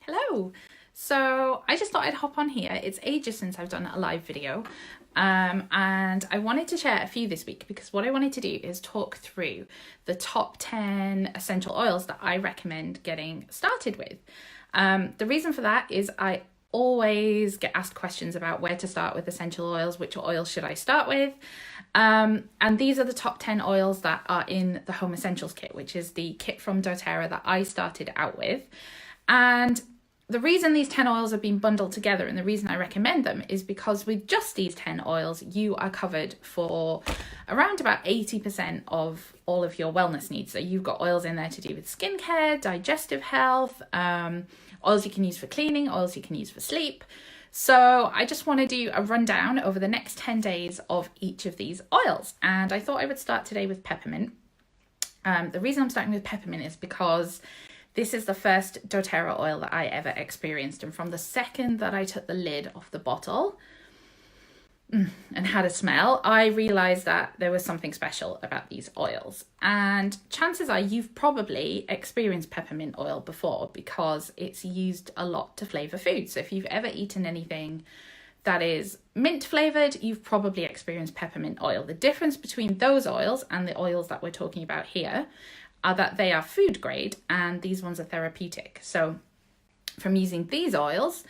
Hello. So I just thought I'd hop on here. It's ages since I've done a live video. And I wanted to share a few this week because what I wanted to do is talk through the top 10 essential oils that I recommend getting started with. The reason for that is I always get asked questions about where to start with essential oils, which oils should I start with? And these are the top 10 oils that are in the Home Essentials kit, which is the kit from doTERRA that I started out with. And the reason these 10 oils have been bundled together and the reason I recommend them is because with just these 10 oils, you are covered for around about 80% of all of your wellness needs. So you've got oils in there to do with skincare, digestive health, oils you can use for cleaning, oils you can use for sleep. So I just want to do a rundown over the next 10 days of each of these oils. And I thought I would start today with peppermint. The reason I'm starting with peppermint is because this is the first doTERRA oil that I ever experienced. And from the second that I took the lid off the bottle and had a smell, I realized that there was something special about these oils. And chances are you've probably experienced peppermint oil before because it's used a lot to flavor food. So if you've ever eaten anything that is mint flavored, you've probably experienced peppermint oil. The difference between those oils and the oils that we're talking about here are that they are food grade and these ones are therapeutic. So from using these oils,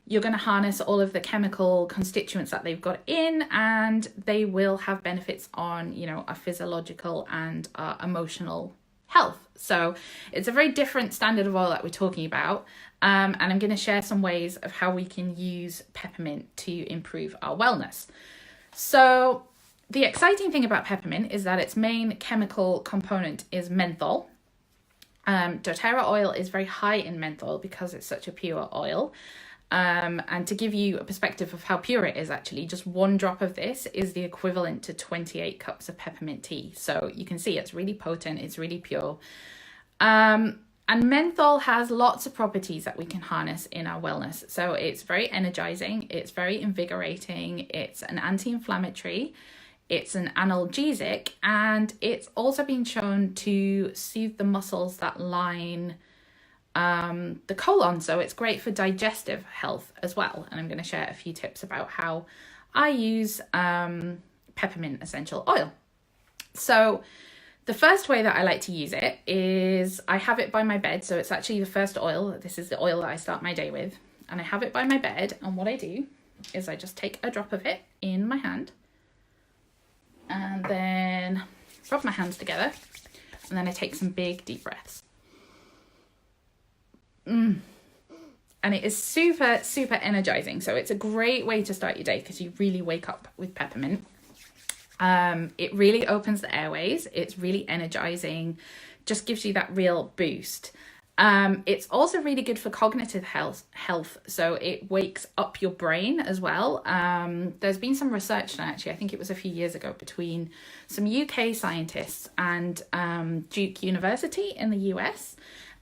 you're going to harness all of the chemical constituents that they've got in, and they will have benefits on, our physiological and our emotional health. So it's a very different standard of oil that we're talking about. And I'm going to share some ways of how we can use peppermint to improve our wellness. So the exciting thing about peppermint is that its main chemical component is menthol. doTERRA oil is very high in menthol because it's such a pure oil. And to give you a perspective of how pure it is, actually, just one drop of this is the equivalent to 28 cups of peppermint tea. So you can see it's really potent, it's really pure. And menthol has lots of properties that we can harness in our wellness. So it's very energizing, it's very invigorating, it's an anti-inflammatory, it's an analgesic, and it's also been shown to soothe the muscles that line the colon. So it's great for digestive health as well. And I'm going to share a few tips about how I use peppermint essential oil. So the first way that I like to use it is I have it by my bed. So it's actually the first oil. This is the oil that I start my day with. And I have it by my bed. And what I do is I just take a drop of it in my hand and then rub my hands together. And then I take some big deep breaths. And it is super, super energizing. So it's a great way to start your day because you really wake up with peppermint. It really opens the airways. It's really energizing, just gives you that real boost. It's also really good for cognitive health. So it wakes up your brain as well. There's been some research done, actually, I think it was a few years ago, between some UK scientists and Duke University in the US.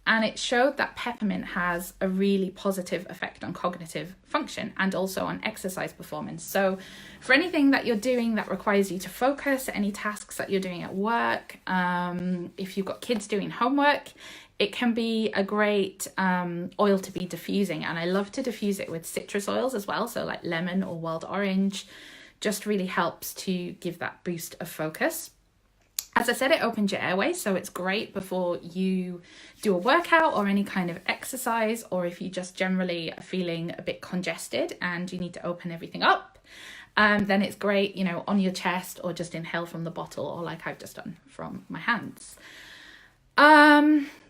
And it showed that peppermint has a really positive effect on cognitive function and also on exercise performance. So for anything that you're doing that requires you to focus, any tasks that you're doing at work, if you've got kids doing homework, it can be a great oil to be diffusing. And I love to diffuse it with citrus oils as well. So like lemon or wild orange just really helps to give that boost of focus. As I said, it opens your airways, so it's great before you do a workout or any kind of exercise, or if you just generally are feeling a bit congested and you need to open everything up, then it's great, on your chest or just inhale from the bottle or like I've just done from my hands.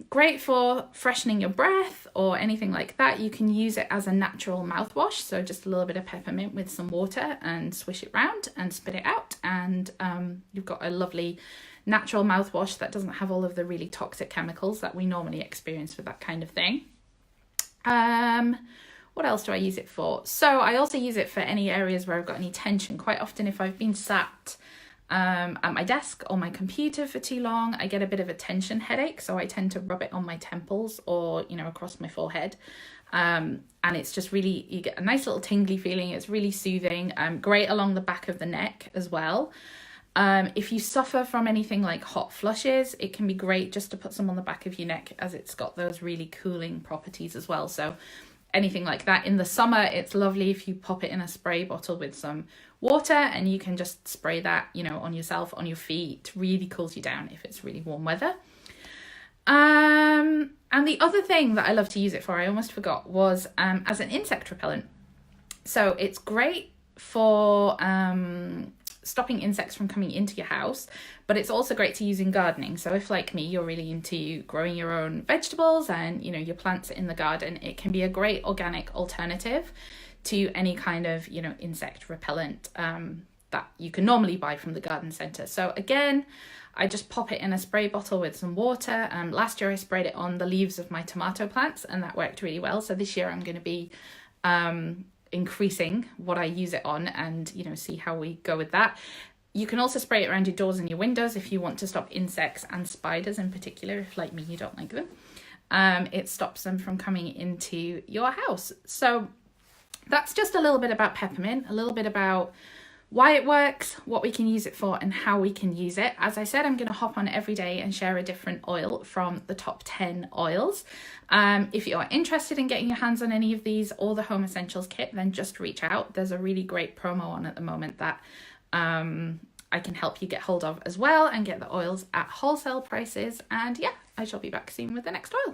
Great for freshening your breath or anything like that. You can use it as a natural mouthwash, so just a little bit of peppermint with some water and swish it round and spit it out, and you've got a lovely natural mouthwash that doesn't have all of the really toxic chemicals that we normally experience with that kind of thing. What else do I use it for? So I also use it for any areas where I've got any tension. Quite often if I've been sat at my desk or my computer for too long, I get a bit of a tension headache, so I tend to rub it on my temples or across my forehead, and it's just really, you get a nice little tingly feeling. It's really soothing, great along the back of the neck as well. If you suffer from anything like hot flushes, it can be great just to put some on the back of your neck, as it's got those really cooling properties as well. So anything like that in the summer, it's lovely if you pop it in a spray bottle with some water, and you can just spray that, you know, on yourself, on your feet. It really cools you down if it's really warm weather. And the other thing that I love to use it for, I almost forgot, was as an insect repellent. So it's great for stopping insects from coming into your house, but it's also great to use in gardening. So if, like me, you're really into growing your own vegetables and, you know, your plants in the garden, it can be a great organic alternative to any kind of, you know, insect repellent that you can normally buy from the garden centre. So again, I just pop it in a spray bottle with some water. Last year I sprayed it on the leaves of my tomato plants, and that worked really well. So this year I'm going to be increasing what I use it on, and, you know, see how we go with that. You can also spray it around your doors and your windows if you want to stop insects and spiders in particular, if like me you don't like them. It stops them from coming into your house. So that's just a little bit about peppermint, a little bit about why it works, what we can use it for, and how we can use it. As I said, I'm going to hop on every day and share a different oil from the top 10 oils. If you are interested in getting your hands on any of these or the Home Essentials kit, then just reach out. There's a really great promo on at the moment that I can help you get hold of as well, and get the oils at wholesale prices. And yeah, I shall be back soon with the next oil.